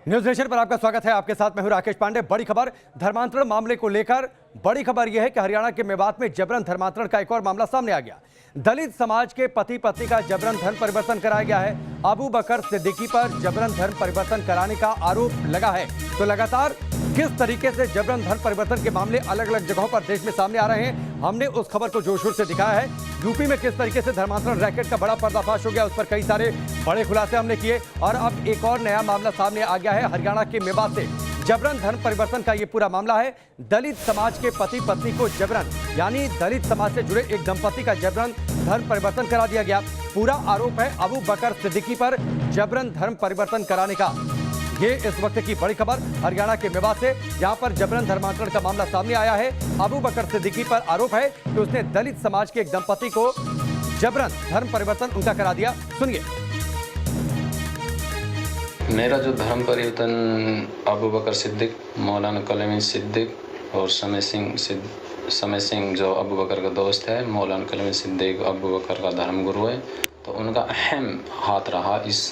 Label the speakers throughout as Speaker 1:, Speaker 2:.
Speaker 1: News nation पर आपका स्वागत है। आपके साथ मैं हूं राकेश पांडे। बड़ी खबर धर्मांतरण मामले को लेकर बड़ी खबर यह है कि हरियाणा के मेवात में जबरन धर्मांतरण का एक और मामला सामने आ गया। दलित समाज के पति पत्नी का जबरन धर्म परिवर्तन कराया गया है। अबू बकर सिद्दीकी पर जबरन धर्म परिवर्तन कराने का आरोप लगा है। तो लगातार किस तरीके से जबरन धर्म परिवर्तन के मामले अलग अलग जगहों पर देश में सामने आ रहे हैं, हमने उस खबर को जोर शोर से दिखाया है। यूपी में किस तरीके से धर्मांतरण रैकेट का बड़ा पर्दाफाश हो गया, उस पर कई सारे बड़े खुलासे हमने किए। और अब एक और नया मामला सामने आ गया है हरियाणा के मेवात से। जबरन धर्म परिवर्तन का ये पूरा मामला है। दलित समाज के पति पत्नी को जबरन, यानी दलित समाज से जुड़े एक दंपति का जबरन धर्म परिवर्तन करा दिया गया। पूरा आरोप है अबू बकर सिद्दीकी पर जबरन धर्म परिवर्तन कराने का। ये इस वक्त की बड़ी खबर हरियाणा के मेवात से, जहां पर जबरन धर्मांतरण का मामला सामने आया है। अबू बकर सिद्दीकी पर आरोप है कि उसने दलित समाज के एक दंपति को जबरन धर्म परिवर्तन उनका करा दिया। सुनिए।
Speaker 2: मेरा जो धर्म परिवर्तन अबू बकर सिद्दीक, मौलाना कलमी सिद्दीक और समय सिंह जो अबू बकर का दोस्त है, मौलाना कलमी सिद्दीक अबू बकर का धर्म गुरु है, तो उनका अहम हाथ रहा इस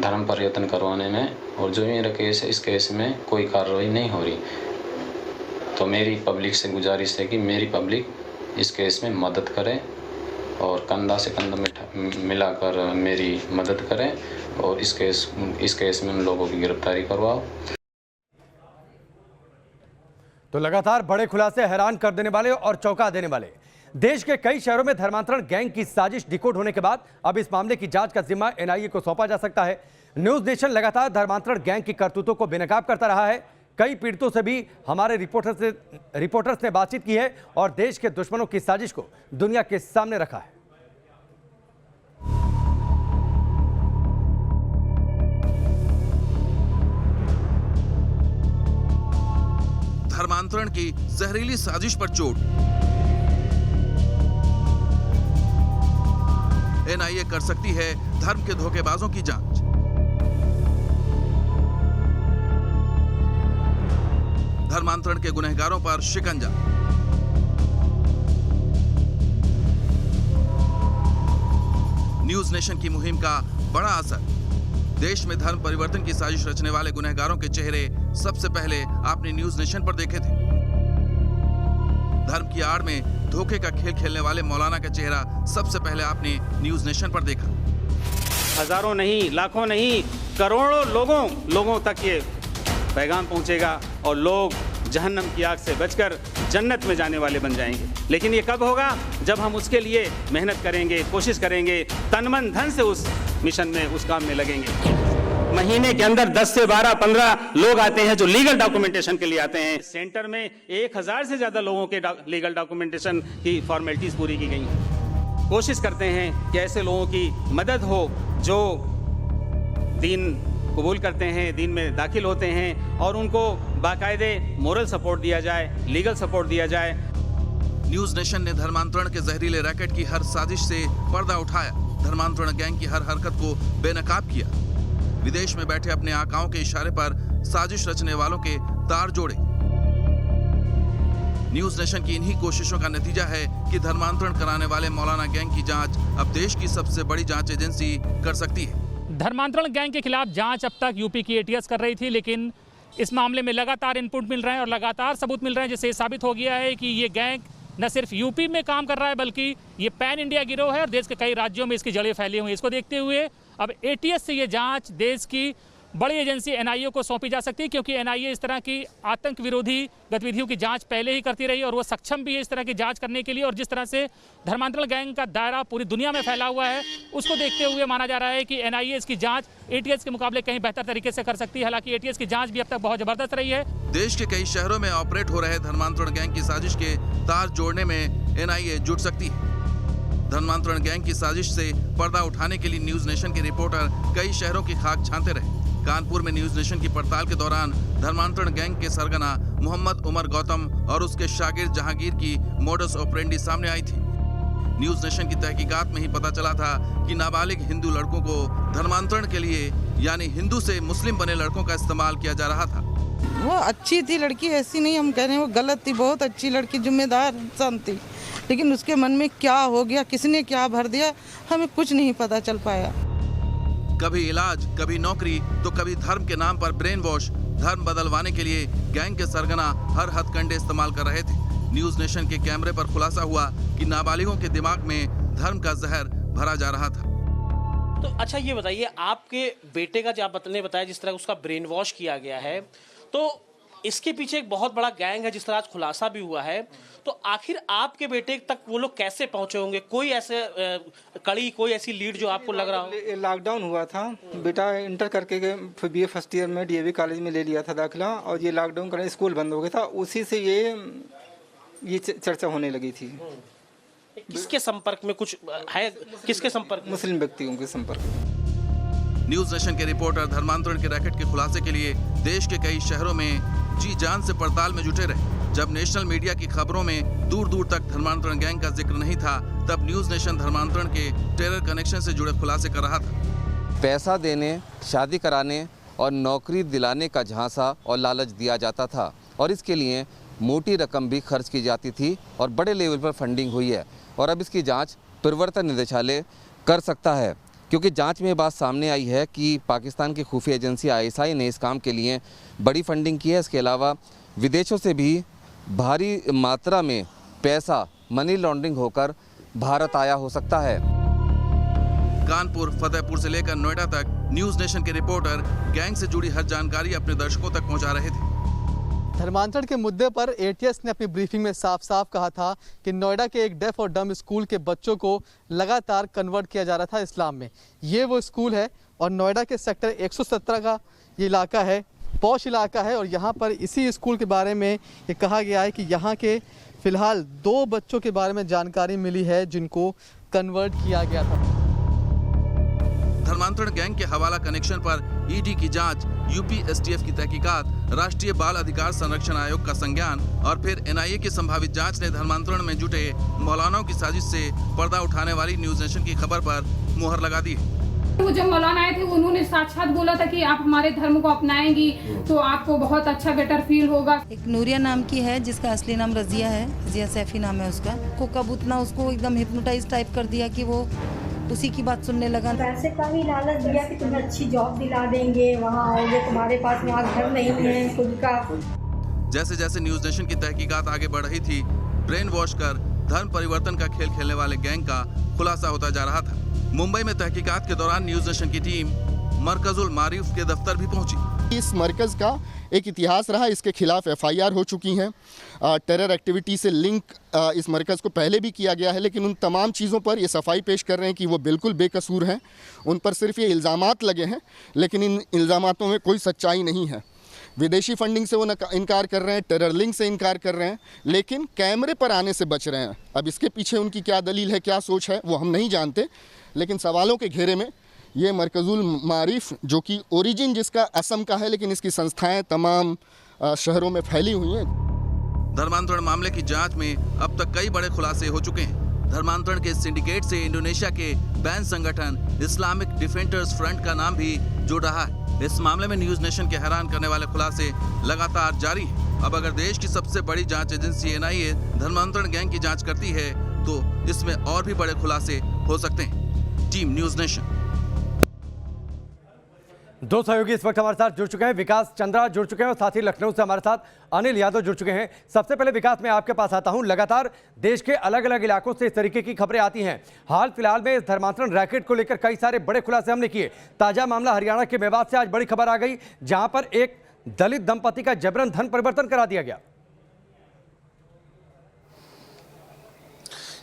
Speaker 2: धर्म परिवर्तन करवाने में। और जो मेरा केस है, इस केस में कोई कार्रवाई नहीं हो रही। तो मेरी पब्लिक से गुजारिश है कि मेरी पब्लिक इस केस में मदद करे और कंधा से कंधा मिलाकर मेरी मदद करें और इस केस में उन लोगों की गिरफ्तारी करवाओ।
Speaker 1: तो लगातार बड़े खुलासे हैरान कर देने वाले और चौंका देने वाले। देश के कई शहरों में धर्मांतरण गैंग की साजिश डिकोड होने के बाद अब इस मामले की जांच का जिम्मा एनआईए को सौंपा जा सकता है। न्यूज नेशन लगातार धर्मांतरण गैंग की करतूतों को बेनकाब करता रहा है। कई पीड़ितों से भी हमारे रिपोर्टर्स ने बातचीत की है और देश के दुश्मनों की साजिश को दुनिया के सामने रखा है।
Speaker 3: धर्मांतरण की जहरीली साजिश पर चोट। एनआईए कर सकती है धर्म के धोखेबाजों की जांच। धर्मांतरण के गुनहगारों पर शिकंजा। न्यूज नेशन की मुहिम का बड़ा असर। देश में धर्म परिवर्तन की साजिश रचने वाले गुनहगारों के चेहरे सबसे पहले आपने न्यूज नेशन पर देखे थे। धर्म की आड़ में धोखे का खेल खेलने वाले मौलाना का चेहरा सबसे पहले आपने न्यूज नेशन पर देखा।
Speaker 4: हजारों नहीं, लाखों नहीं, करोड़ों लोगों तक ये पैगाम पहुंचेगा और लोग जहन्नम की आग से बचकर जन्नत में जाने वाले बन जाएंगे। लेकिन ये कब होगा? जब हम उसके लिए मेहनत करेंगे, कोशिश करेंगे, तन मन धन से उस मिशन में, उस काम में लगेंगे। महीने के अंदर 10 से 12, 15 लोग आते हैं जो लीगल डॉक्यूमेंटेशन के लिए आते हैं। सेंटर में 1000 से ज्यादा लोगों के लीगल डॉक्यूमेंटेशन की फॉर्मेलिटीज पूरी की गई हैं। कोशिश करते हैं कि ऐसे लोगों की मदद हो जो दीन कबूल करते हैं, दीन में दाखिल होते हैं, और उनको बाकायदे मोरल सपोर्ट दिया जाए, लीगल सपोर्ट दिया जाए।
Speaker 3: न्यूज नेशन ने धर्मांतरण के जहरीले रैकेट की हर साजिश से पर्दा उठाया। धर्मांतरण गैंग की हर हरकत को बेनकाब किया। विदेश में बैठे अपने आकाओं के इशारे पर साजिश रचने वालों के तार जोड़े। न्यूज नेशन की इन्हीं कोशिशों का नतीजा है कि धर्मांतरण कराने वाले मौलाना गैंग की जांच अब देश की सबसे बड़ी जांच एजेंसी कर सकती है।
Speaker 5: धर्मांतरण गैंग के खिलाफ जांच अब तक यूपी की एटीएस कर रही थी, लेकिन इस मामले में लगातार इनपुट मिल रहे हैं और लगातार सबूत मिल रहे हैं, जिससे साबित हो गया है कि ये गैंग न सिर्फ यूपी में काम कर रहा है, बल्कि ये पैन इंडिया गिरोह है और देश के कई राज्यों में इसकी जड़ें फैली हुई हैं। इसको देखते हुए अब एटीएस से ये जांच देश की बड़ी एजेंसी एनआईए को सौंपी जा सकती है, क्योंकि एनआईए इस तरह की आतंक विरोधी गतिविधियों की जांच पहले ही करती रही और वो सक्षम भी है इस तरह की जांच करने के लिए। और जिस तरह से धर्मांतरण गैंग का दायरा पूरी दुनिया में फैला हुआ है, उसको देखते हुए माना जा रहा है कि एनआईए इसकी जांच एटीएस के मुकाबले कहीं बेहतर तरीके से कर सकती है। हालांकि एटीएस की जांच भी अब तक बहुत जबरदस्त रही है।
Speaker 3: देश के कई शहरों में ऑपरेट हो रहे धर्मांतरण गैंग की साजिश के तार जोड़ने में एनआईए जुट सकती है। धर्मांतरण गैंग की साजिश से पर्दा उठाने के लिए न्यूज नेशन के रिपोर्टर कई शहरों की खाक छानते रहे। कानपुर में न्यूज नेशन की पड़ताल के दौरान धर्मांतरण गैंग के सरगना मोहम्मद उमर गौतम और उसके शागिर्द जहांगीर की मोडस ऑपरेंडी सामने आई थी। न्यूज नेशन की तहकीकात में ही पता चला था कि नाबालिग हिंदू लड़कों को धर्मांतरण के लिए, यानी हिंदू से मुस्लिम बने लड़कों का इस्तेमाल किया जा रहा था।
Speaker 6: वो अच्छी थी लड़की, ऐसी नहीं हम कह रहे हैं वो गलत थी, बहुत अच्छी लड़की, जिम्मेदार इंसान थी, लेकिन उसके मन में क्या हो गया, किसने क्या भर दिया, हमें कुछ नहीं पता चल पाया।
Speaker 3: कभी इलाज, कभी नौकरी तो कभी धर्म के नाम पर ब्रेन वॉश, धर्म बदलवाने के लिए गैंग के सरगना हर हथकंडे इस्तेमाल कर रहे थे। न्यूज नेशन के कैमरे पर खुलासा हुआ कि नाबालिगों के दिमाग में धर्म का जहर भरा जा रहा था।
Speaker 7: तो अच्छा ये बताइए, आपके बेटे का जो आपने बताया जिस तरह उसका ब्रेन वॉश किया गया है, तो इसके पीछे एक बहुत बड़ा गैंग है जिस तरह आज खुलासा भी हुआ है। तो आखिर आपके बेटे तक वो लोग कैसे पहुंचे होंगे? कोई ऐसे कड़ी, कोई ऐसी लीड जो आपको लग रहा हो?
Speaker 8: लॉकडाउन हुआ था, बेटा इंटर करके फिर बीए फर्स्ट ईयर में डीएवी कॉलेज में ले लिया था दाखिला, और ये लॉकडाउन करने स्कूल बंद हो गया था, उसी से ये चर्चा होने लगी थी।
Speaker 7: किसके संपर्क में कुछ है? किसके संपर्क?
Speaker 8: मुस्लिम व्यक्तियों के संपर्क।
Speaker 3: न्यूज नेशन के रिपोर्टर धर्मांतरण के रैकेट के खुलासे के लिए देश के कई शहरों में जी जान से पड़ताल में जुटे रहे। जब नेशनल मीडिया की खबरों में दूर दूर तक धर्मांतरण गैंग का जिक्र नहीं था, तब न्यूज नेशन धर्मांतरण के टेरर कनेक्शन से जुड़े खुलासे कर रहा था।
Speaker 9: पैसा देने, शादी कराने और नौकरी दिलाने का झांसा और लालच दिया जाता था, और इसके लिए मोटी रकम भी खर्च की जाती थी और बड़े लेवल पर फंडिंग हुई है। और अब इसकी जांच प्रवर्तन निदेशालय कर सकता है, क्योंकि जांच में ये बात सामने आई है कि पाकिस्तान की खुफिया एजेंसी ISI ने इस काम के लिए बड़ी फंडिंग की है। इसके अलावा विदेशों से भी भारी मात्रा में पैसा मनी लॉन्ड्रिंग होकर भारत आया हो सकता है।
Speaker 3: कानपुर, फतेहपुर से लेकर नोएडा तक न्यूज नेशन के रिपोर्टर गैंग से जुड़ी हर जानकारी अपने दर्शकों तक पहुंचा रहे थे।
Speaker 10: धर्मांतरण के मुद्दे पर ATS ने अपनी ब्रीफिंग में साफ साफ कहा था कि नोएडा के एक डेफ और डम स्कूल के बच्चों को लगातार कन्वर्ट किया जा रहा था इस्लाम में। ये वो स्कूल है और नोएडा के सेक्टर 117 का ये इलाका है, पॉश इलाका है, और यहाँ पर इसी स्कूल के बारे में ये कहा गया है कि यहाँ के फिलहाल 2 बच्चों के बारे में जानकारी मिली है जिनको कन्वर्ट किया गया था।
Speaker 3: धर्मांतरण गैंग के हवाला कनेक्शन पर ED की जांच, UP STF की तहकीकात, राष्ट्रीय बाल अधिकार संरक्षण आयोग का संज्ञान और फिर NIA की संभावित जांच ने धर्मांतरण में जुटे मौलानाओं की साजिश से पर्दा उठाने वाली न्यूज नेशन की खबर पर मुहर लगा दी।
Speaker 11: वो जब मौलाना आए थे उन्होंने साक्षात बोला था कि आप हमारे धर्म को अपनाएंगी तो आपको बहुत अच्छा बेटर फील होगा।
Speaker 6: एक नूरिया नाम की है जिसका असली नाम रजिया है, रजिया सैफी नाम है उसका। को कब उतना उसको एकदम हिप्नोटाइज टाइप कर दिया कि वो उसी की बात सुनने लगा।
Speaker 12: पैसे का ही लालच दिया कि तुम्हें अच्छी जॉब दिला देंगे, वहाँ आओगे, तुम्हारे पास वहाँ घर नहीं है खुद का।
Speaker 3: जैसे जैसे न्यूज नेशन की तहकीकात आगे बढ़ रही थी, ब्रेन वॉश कर धर्म परिवर्तन का खेल खेलने वाले गैंग का खुलासा होता जा रहा था। मुंबई में तहकीकात के दौरान न्यूज नेशन की टीम मरकजुल मारिफ के दफ्तर भी पहुंची।
Speaker 13: इस मरकज़ का एक इतिहास रहा, इसके खिलाफ FIR हो चुकी हैं। टेरर एक्टिविटी से लिंक इस मरकज़ को पहले भी किया गया है, लेकिन उन तमाम चीज़ों पर ये सफाई पेश कर रहे हैं कि वो बिल्कुल बेकसूर हैं। उन पर सिर्फ ये इल्ज़ामात लगे हैं, लेकिन इन इल्ज़ामातों में कोई सच्चाई नहीं है। विदेशी फंडिंग से वो इनकार कर रहे हैं, टेरर लिंक से इनकार कर रहे हैं, लेकिन कैमरे पर आने से बच रहे हैं। अब इसके पीछे उनकी क्या दलील है, क्या सोच है, वो हम नहीं जानते, लेकिन सवालों के घेरे में ये मरकजुल मारिफ, जो कि ओरिजिन जिसका असम का है, लेकिन इसकी संस्थाएं तमाम शहरों में फैली हुई हैं।
Speaker 3: धर्मांतरण मामले की जांच में अब तक कई बड़े खुलासे हो चुके हैं। धर्मांतरण के सिंडिकेट से इंडोनेशिया के बैन संगठन इस्लामिक डिफेंडर्स फ्रंट का नाम भी जुड़ रहा है। इस मामले में न्यूज नेशन के हैरान करने वाले खुलासे लगातार जारी हैं। अब अगर देश की सबसे बड़ी जांच एजेंसी NIA धर्मांतरण गैंग की जांच करती है तो इसमें और भी बड़े खुलासे हो सकते हैं। Team news nation.
Speaker 1: 2 सहयोगी इस वक्त हमारे साथ जुड़ चुके हैं। विकास चंद्रा जुड़ चुके हैं और साथ ही लखनऊ से हमारे साथ अनिल यादव जुड़ चुके हैं। सबसे पहले विकास, मैं आपके पास आता हूं। लगातार देश के अलग अलग इलाकों से इस तरीके की खबरें आती हैं। हाल फिलहाल में इस धर्मांतरण रैकेट को लेकर कई सारे बड़े खुलासे हमने किए। ताजा मामला हरियाणा के मेवात से आज बड़ी खबर आ गई, जहां पर एक दलित दंपति का जबरन धन परिवर्तन करा दिया गया।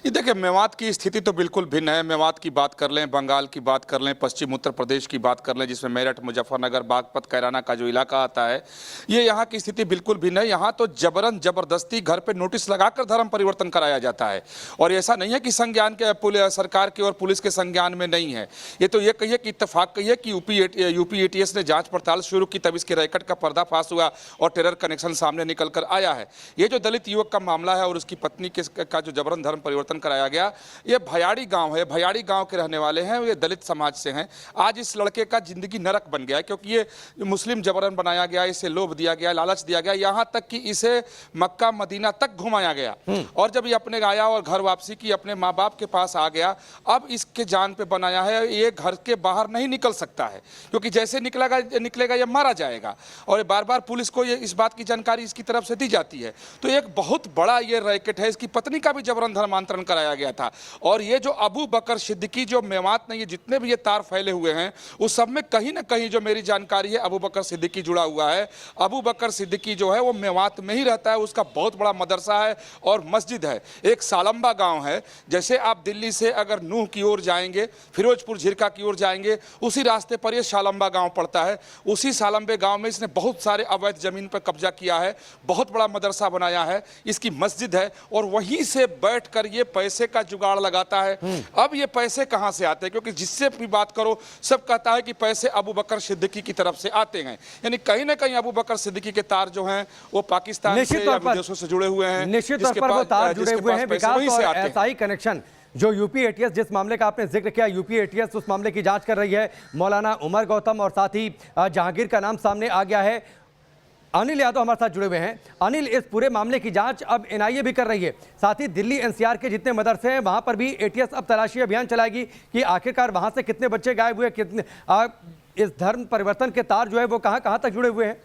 Speaker 14: ये देखिए, मेवात की स्थिति तो बिल्कुल भिन्न है। मेवात की बात कर लें, बंगाल की बात कर लें, पश्चिम उत्तर प्रदेश की बात कर लें, जिसमें मेरठ, मुजफ्फरनगर, बागपत, कैराना का जो इलाका आता है, ये यहाँ की स्थिति बिल्कुल भिन्न है। यहाँ तो जबरन जबरदस्ती घर पे नोटिस लगाकर धर्म परिवर्तन कराया जाता है, और ऐसा नहीं है कि संज्ञान के सरकार के और पुलिस के संज्ञान में नहीं है। ये तो ये कहिए कि इत्तेफाक कहिए कि यूपी ATS ने जाँच पड़ताल शुरू की, तब इसके रैकेट का पर्दाफाश हुआ और टेरर कनेक्शन सामने निकल कर आया है। ये जो दलित युवक का मामला है और उसकी पत्नी का जो जबरन धर्म परिवर्तन धर्मांतरण कराया गया। ये भयाड़ी गांव है, भयाड़ी गांव के रहने वाले हैं, ये दलित समाज से हैं। आज इस लड़के का जिंदगी नरक बन गया क्योंकि ये मुस्लिम जबरन बनाया गया, इसे लोभ दिया गया, लालच दिया गया, यहाँ तक कि इसे मक्का मदीना तक घुमाया गया। और जब ये अपने आया और घर वापसी की, अपने माँ बाप के पास आ गया, अब इसके जान पे बनाया है, ये घर के बाहर नहीं निकल सकता है क्योंकि जैसे निकलेगा ये मारा जाएगा। और बार बार पुलिस को ये इस बात की जानकारी इसकी तरफ से दी जाती है। तो एक बहुत बड़ा ये रैकेट है। इसकी पत्नी का भी जबरन धर्मांतरण कराया गया था। और ये जो अबू बकर सिद्दीकी जो मेवात में ये जितने भी ये तार फैले हुए हैं उस सब में कहीं ना कहीं जो मेरी जानकारी है अबू बकर सिद्दीकी जुड़ा हुआ है। अबू बकर सिद्दीकी जो है वो मेवात में ही रहता है। उसका बहुत बड़ा मदरसा है और मस्जिद है। एक सालंबा गांव है, जैसे आप दिल्ली से अगर नूह की ओर जाएंगे, फिरोजपुर झिरका की ओर जाएंगे, उसी रास्ते पर ये सालंबा गांव पड़ता है। उसी सालंबे गांव में इसने बहुत सारे अवैध जमीन पर कब्जा किया है, बहुत बड़ा मदरसा बनाया है, इसकी मस्जिद है और वहीं से बैठकर ये पैसे का जुगाड़ लगाता है। अब ये पैसे कहां से आते हैं? क्योंकि जिससे भी बात करो सब कहता है कि पैसे अबू बकर सिद्दीकी की तरफ से आते हैं। यानी कहीं ना कहीं अबू बकर सिद्दीकी के तार जो हैं वो पाकिस्तान से या विदेशों से जुड़े हुए हैं।
Speaker 1: निश्चित तौर पर वो तार जुड़े हुए हैं विकास, और ऐसा ही कनेक्शन जो यूपी एटीएस, जिस मामले का आपने जिक्र किया, यूपी एटीएस उस मामले की जांच कर रही है। मौलाना उमर गौतम और साथ ही जहांगीर का नाम सामने आ गया है। अनिल यादव हमारे साथ जुड़े हुए हैं। अनिल, इस पूरे मामले की जांच अब एनआईए भी कर रही है, साथ ही दिल्ली एनसीआर के जितने मदरसे हैं वहां पर भी एटीएस अब तलाशी अभियान चलाएगी कि आखिरकार वहां से कितने बच्चे गायब हुए, कितने इस धर्म परिवर्तन के तार जो है वो कहां कहां तक जुड़े हुए हैं।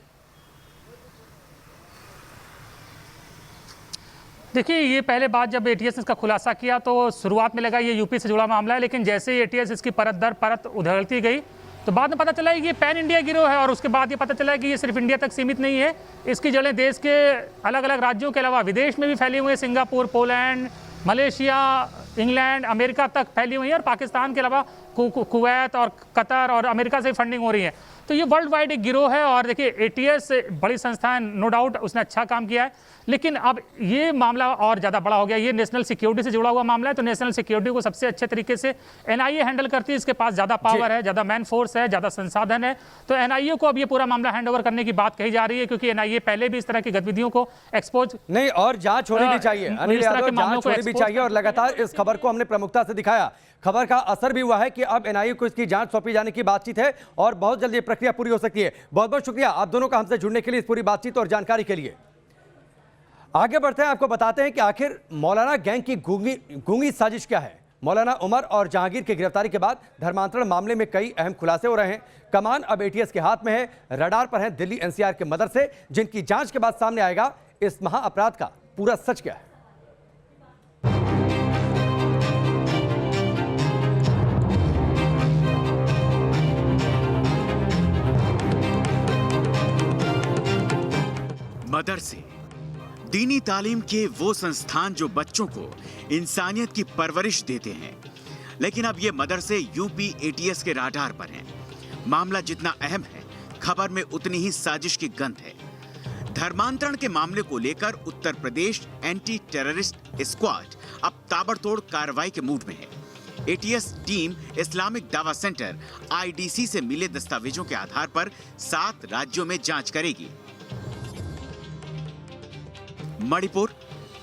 Speaker 5: देखिए, ये पहले बात जब एटीएस ने इसका खुलासा किया तो शुरुआत में लगा ये यूपी से जुड़ा मामला है, लेकिन जैसे ही एटीएस इसकी परत दर परत उधेड़ती गई तो बाद में पता चला कि ये पैन इंडिया गिरोह है। और उसके बाद ये पता चला कि ये सिर्फ इंडिया तक सीमित नहीं है, इसकी जड़ें देश के अलग अलग राज्यों के अलावा विदेश में भी फैली हुई है। Singapore, Poland, Malaysia, England, America तक फैली हुई है और पाकिस्तान के अलावा कुवैत और कतर और अमेरिका से फंडिंग हो रही है। तो ये वर्ल्ड वाइड एक गिरोह है। और देखिए, एटीएस बड़ी संस्था है, नो डाउट उसने अच्छा काम किया है, लेकिन अब ये मामला और ज़्यादा बड़ा हो गया। ये नेशनल सिक्योरिटी से जुड़ा हुआ मामला है, तो नेशनल सिक्योरिटी को सबसे अच्छे तरीके से एनआईए हैंडल करती है। इसके पास ज़्यादा पावर है, ज़्यादा मैन फोर्स है, ज़्यादा संसाधन है। तो एनआईए को अब ये पूरा मामला हैंड ओवर करने की बात कही जा रही है, क्योंकि एनआईए पहले भी इस तरह की गतिविधियों को एक्सपोज
Speaker 1: नहीं, और जांच होनी भी चाहिए। अनिल यादव, जांच होनी भी चाहिए और लगातार इस खबर को हमने प्रमुखता से दिखाया। खबर का असर भी हुआ है कि अब एनआईए को इसकी जांच सौंपी जाने की बातचीत है और बहुत जल्द ये प्रक्रिया पूरी हो सकती है। बहुत बहुत शुक्रिया आप दोनों का हमसे जुड़ने के लिए, इस पूरी बातचीत और जानकारी के लिए। आगे बढ़ते हैं, आपको बताते हैं कि आखिर मौलाना गैंग की गूंगी साजिश क्या है। मौलाना उमर और जहांगीर की गिरफ्तारी के बाद धर्मांतरण मामले में कई अहम खुलासे हो रहे हैं। कमान अब एटीएस के हाथ में है, रडार पर है दिल्ली एनसीआर के मदरसे, जिनकी जांच के बाद सामने आएगा इस महाअपराध का पूरा सच क्या है।
Speaker 15: मदरसे दीनी तालीम के वो संस्थान जो बच्चों को इंसानियत की परवरिश देते हैं, लेकिन अब ये मदरसे यूपी एटीएस के राडार पर हैं। मामला जितना अहम है, खबर में उतनी ही साजिश की गंध है। धर्मांतरण के मामले को लेकर Uttar Pradesh anti terrorist squad अब ताबड़तोड़ कार्रवाई के मूड में है। एटीएस टीम इस्लामिक दावा सेंटर आईडीसी से मिले दस्तावेजों के आधार पर 7 राज्यों में जांच करेगी। मणिपुर,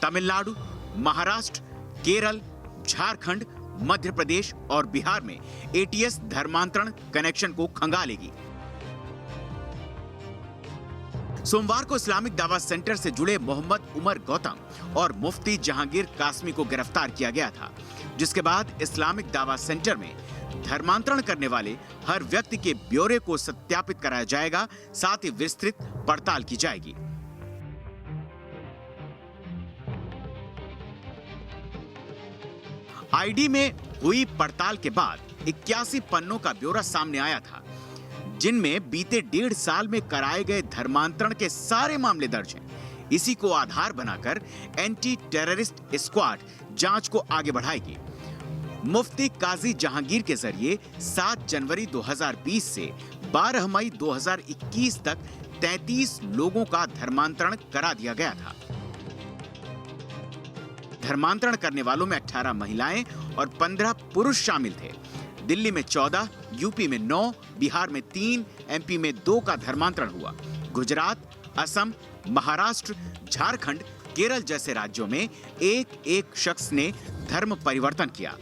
Speaker 15: तमिलनाडु, महाराष्ट्र, केरल, झारखंड, मध्य प्रदेश और बिहार में एटीएस धर्मांतरण कनेक्शन को खंगालेगी। सोमवार को इस्लामिक दावा सेंटर से जुड़े मोहम्मद उमर गौतम और मुफ्ती जहांगीर कासमी को गिरफ्तार किया गया था, जिसके बाद इस्लामिक दावा सेंटर में धर्मांतरण करने वाले हर व्यक्ति के ब्यौरे को सत्यापित कराया जाएगा, साथ ही विस्तृत पड़ताल की जाएगी। आईडी में हुई पड़ताल के बाद 81 पन्नों का ब्यौरा सामने आया था, जिनमें बीते 1.5 साल में कराए गए धर्मांतरण के सारे मामले दर्ज हैं। इसी को आधार बनाकर एंटी टेररिस्ट स्क्वाड जांच को आगे बढ़ाएगी। मुफ्ती काजी जहांगीर के जरिए 7 जनवरी 2020 से 12 मई 2021 तक 33 लोगों का धर्मांतरण करा दिया गया था। धर्मांतरण करने वालों में 18 महिलाएं और 15 पुरुष शामिल थे। दिल्ली में 14, यूपी में 9, बिहार में 3, एमपी में 2 का धर्मांतरण हुआ। गुजरात, असम, महाराष्ट्र, झारखंड, केरल जैसे राज्यों में एक एक शख्स ने धर्म परिवर्तन किया।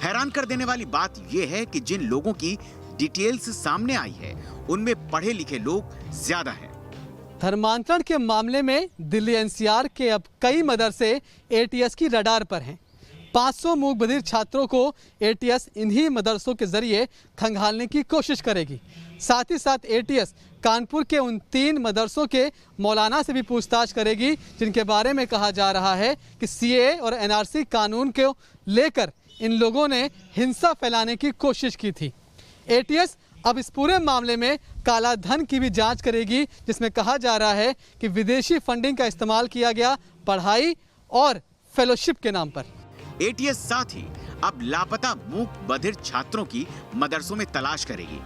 Speaker 15: हैरान कर देने वाली बात यह है कि जिन लोगों की डिटेल्स सामने आई है उनमें पढ़े लिखे लोग ज्यादा हैं।
Speaker 10: धर्मांतरण के मामले में दिल्ली एनसीआर के अब कई मदरसे एटीएस की रडार पर हैं। 500 मूक बधिर छात्रों को एटीएस इन्हीं मदरसों के जरिए खंगालने की कोशिश करेगी। साथ ही साथ एटीएस कानपुर के उन 3 मदरसों के मौलाना से भी पूछताछ करेगी जिनके बारे में कहा जा रहा है कि सीएए और एनआरसी कानून को लेकर इन लोगों ने हिंसा फैलाने की कोशिश की थी। एटीएस अब इस पूरे मामले में काला धन की भी जांच करेगी, जिसमें कहा जा रहा है कि विदेशी फंडिंग का इस्तेमाल किया गया पढ़ाई और फेलोशिप के नाम पर।
Speaker 15: एटीएस साथ ही अब लापता मूक बधिर छात्रों की मदरसों में तलाश करेगी।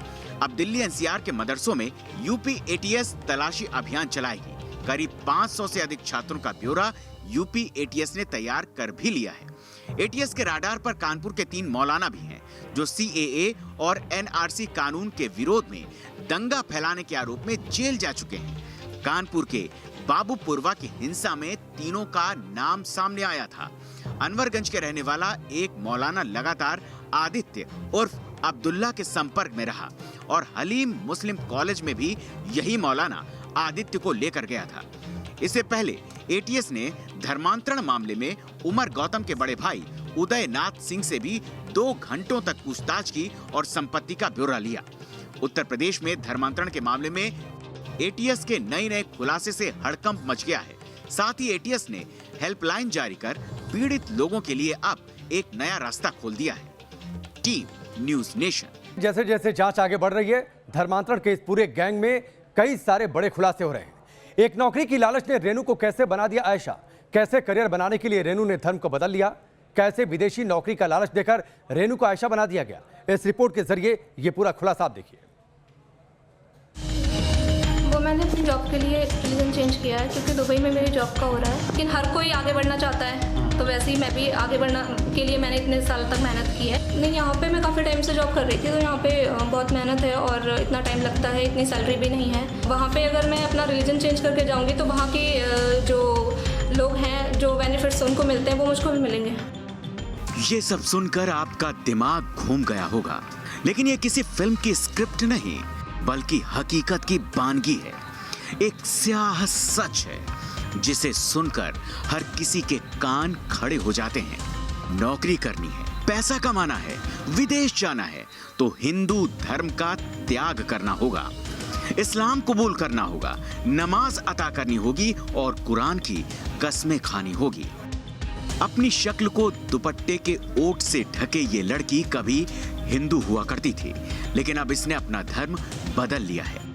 Speaker 15: अब दिल्ली एनसीआर के मदरसों में यूपी एटीएस तलाशी अभियान चलाएगी। करीब 500 से अधिक छात्रों का ब्यौरा यूपी एटीएस ने तैयार कर भी लिया है। एटीएस के राडार पर कानपुर के 3 मौलाना भी हैं जो सीएए और एनआरसी कानून के विरोध में दंगा फैलाने के आरोप में जेल जा चुके हैं। कानपुर के बाबूपुरवा की हिंसा में तीनों का नाम सामने आया था। अनवरगंज के रहने वाला एक मौलाना लगातार आदित्य उर्फ अब्दुल्ला के संपर्क में रहा और हलीम मुस्लिम कॉलेज में भी यही मौलाना आदित्य को लेकर गया था। इससे पहले एटीएस ने धर्मांतरण मामले में उमर गौतम के बड़े भाई उदयनाथ सिंह से भी 2 घंटों तक पूछताछ की और संपत्ति का ब्यौरा लिया। उत्तर प्रदेश में धर्मांतरण के मामले में एटीएस के नए खुलासे से हड़कंप मच गया है। साथ ही एटीएस ने हेल्पलाइन जारी कर पीड़ित लोगों के लिए अब एक नया रास्ता खोल दिया है। Team news nation.
Speaker 1: जैसे जैसे जांच आगे बढ़ रही है, धर्मांतरण के इस पूरे गैंग में कई सारे बड़े खुलासे हो रहे हैं। एक नौकरी की लालच ने रेनू को कैसे बना दिया आयशा, कैसे करियर बनाने के लिए रेनू ने धर्म को बदल लिया, कैसे विदेशी नौकरी का लालच देकर रेनू को आयशा बना दिया गया। इस रिपोर्ट के जरिए ये पूरा खुलासा आप देखिए।
Speaker 16: वो मैंने अपनी जॉब के लिए रिलीजन चेंज किया है क्योंकि दुबई में मेरी जॉब का हो रहा है, लेकिन हर कोई आगे बढ़ना चाहता है, तो वैसे ही मैं भी आगे बढ़ना के लिए मैंने इतने साल तक मेहनत की है। नहीं, यहाँ पे मैं काफ़ी टाइम से जॉब कर रही थी, तो यहाँ पे बहुत मेहनत है और इतना टाइम लगता है, इतनी सैलरी भी नहीं है। वहाँ पे अगर मैं अपना रिलीजन चेंज करके जाऊँगी तो वहाँ के जो लोग हैं, जो बेनिफिट्स उनको मिलते हैं वो मुझको भी मिलेंगे।
Speaker 15: ये सब सुनकर आपका दिमाग घूम गया होगा, लेकिन ये किसी फिल्म की स्क्रिप्ट नहीं बल्कि हकीकत की बानगी है। एक स्याह सच है जिसे सुनकर हर किसी के कान खड़े हो जाते हैं। नौकरी करनी है, पैसा कमाना है, विदेश जाना है तो हिंदू धर्म का त्याग करना होगा, इस्लाम कबूल करना होगा, नमाज अता करनी होगी और कुरान की कसमें खानी होगी। अपनी शक्ल को दुपट्टे के ओट से ढके ये लड़की कभी हिंदू हुआ करती थी, लेकिन अब इसने अपना धर्म बदल लिया है।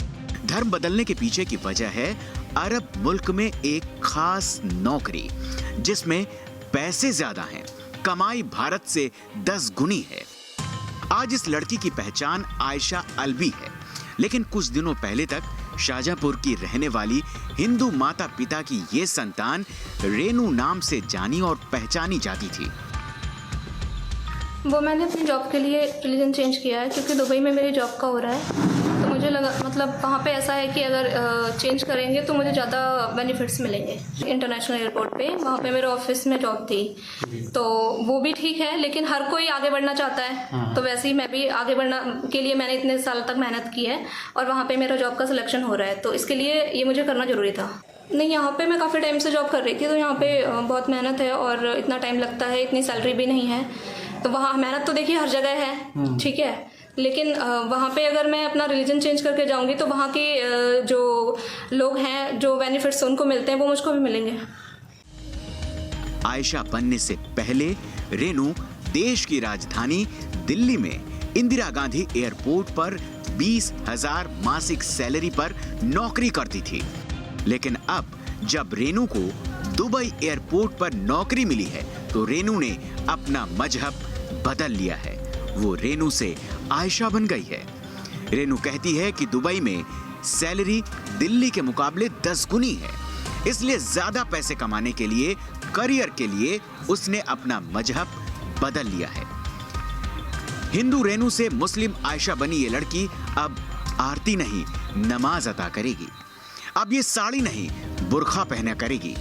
Speaker 15: धर्म बदलने के पीछे की वजह है अरब मुल्क में एक खास नौकरी जिसमें पैसे ज्यादा हैं, कमाई भारत से 10 गुनी है। आज इस लड़की की पहचान आयशा अलवी है, लेकिन कुछ दिनों पहले तक शाहजहांपुर की रहने वाली हिंदू माता पिता की ये संतान रेनू नाम से जानी और पहचानी जाती थी।
Speaker 16: वो मैंने अपनी जॉब के लिए रिलीजन चेंज किया है क्योंकि दुबई में मेरी जॉब का हो रहा है, तो मुझे लगा मतलब वहाँ पे ऐसा है कि अगर चेंज करेंगे तो मुझे ज़्यादा बेनिफिट्स मिलेंगे। इंटरनेशनल एयरपोर्ट पे वहाँ पे मेरे ऑफिस में जॉब थी, तो वो भी ठीक है, लेकिन हर कोई आगे बढ़ना चाहता है, तो वैसे ही मैं भी आगे बढ़ना के लिए मैंने इतने साल तक मेहनत की है और वहाँ पर मेरा जॉब का सिलेक्शन हो रहा है, तो इसके लिए ये मुझे करना ज़रूरी था। नहीं, यहाँ पे मैं काफ़ी टाइम से जॉब कर रही थी, तो यहाँ पे बहुत मेहनत है और इतना टाइम लगता है, इतनी सैलरी भी नहीं है, तो वहाँ मेहनत तो देखिए हर जगह है, ठीक है, लेकिन वहाँ पे अगर मैं अपना रिलीजन चेंज करके जाऊँगी तो वहाँ के जो लोग हैं, जो बेनिफिट्स उनको मिलते हैं वो मुझको भी मिलेंगे।
Speaker 15: आयशा बनने से पहले रेनू देश की राजधानी दिल्ली में इंदिरा गांधी एयरपोर्ट पर 20,000 मासिक सैलरी पर नौकरी करती थी, लेकिन अब जब रेनू को दुबई एयरपोर्ट पर नौकरी मिली है तो रेनू ने अपना मजहब बदल लिया है। वो रेनू से आयशा बन गई है। रेनू कहती है कि दुबई में सैलरी दिल्ली के मुकाबले 10 गुनी है, इसलिए ज्यादा पैसे कमाने के लिए, करियर के लिए उसने अपना मजहब बदल लिया है। हिंदू रेनू से मुस्लिम आयशा बनी ये लड़की अब आरती नहीं, नमाज अता करेगी। अब ये साड़ी नहीं बुर्खा पहना करेगी।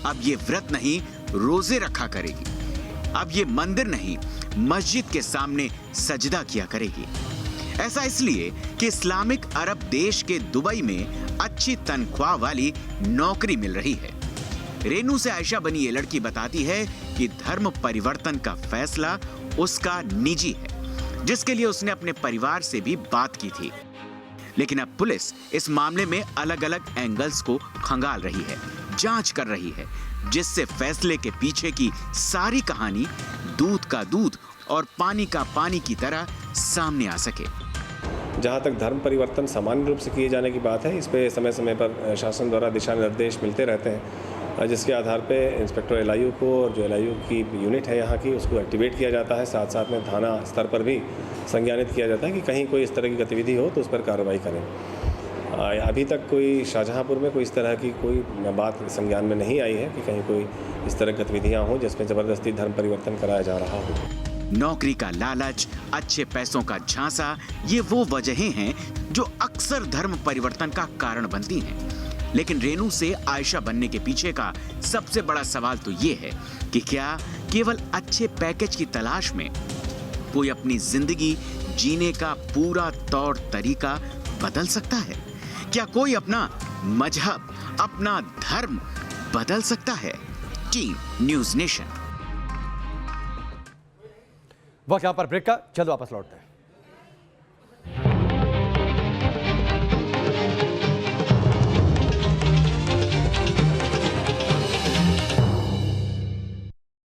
Speaker 15: अब ये व्रत नहीं, रोजे रखा करेगी। अब ये मंदिर नहीं, मस्जिद के सामने सजदा किया करेगी। ऐसा इसलिए कि इस्लामिक अरब देश के दुबई में अच्छी तनख्वाह वाली नौकरी मिल रही है। रेनू से आयशा बनी ये लड़की बताती है कि धर्म परिवर्तन का फैसला उसका निजी है, जिसके लिए उसने अपने परिवार से भी बात की थी। लेकिन अब पुलिस इस मामले में अलग अलग एंगल्स को खंगाल रही है, जांच कर रही है, जिससे फैसले के पीछे की सारी कहानी दूध का दूध और पानी का पानी की तरह सामने आ सके।
Speaker 17: जहाँ तक धर्म परिवर्तन सामान्य रूप से किए जाने की बात है, इस पे समय समय पर शासन द्वारा दिशा निर्देश मिलते रहते हैं, जिसके आधार पे इंस्पेक्टर LIU को और जो LIU की यूनिट है यहाँ की, उसको एक्टिवेट किया जाता है। साथ साथ में थाना स्तर पर भी संज्ञानित किया जाता है कि कहीं कोई इस तरह की गतिविधि हो तो उस पर कार्रवाई करें। अभी तक कोई शाहजहाँपुर में कोई इस तरह की कोई बात संज्ञान में नहीं आई है कि कहीं कोई इस तरह गतिविधियाँ हों जिसमें ज़बरदस्ती धर्म परिवर्तन कराया जा रहा हो।
Speaker 15: नौकरी का लालच, अच्छे पैसों का झांसा, ये वो वजहें हैं जो अक्सर धर्म परिवर्तन का कारण बनती हैं। लेकिन रेनू से आयशा बनने के पीछे का सबसे बड़ा सवाल तो ये है कि क्या केवल अच्छे पैकेज की तलाश में कोई अपनी जिंदगी जीने का पूरा तौर तरीका बदल सकता है? क्या कोई अपना मजहब, अपना धर्म बदल सकता है? Team news nation.
Speaker 1: वक्त यहाँ पर ब्रेक का, जल्द वापस लौटते हैं।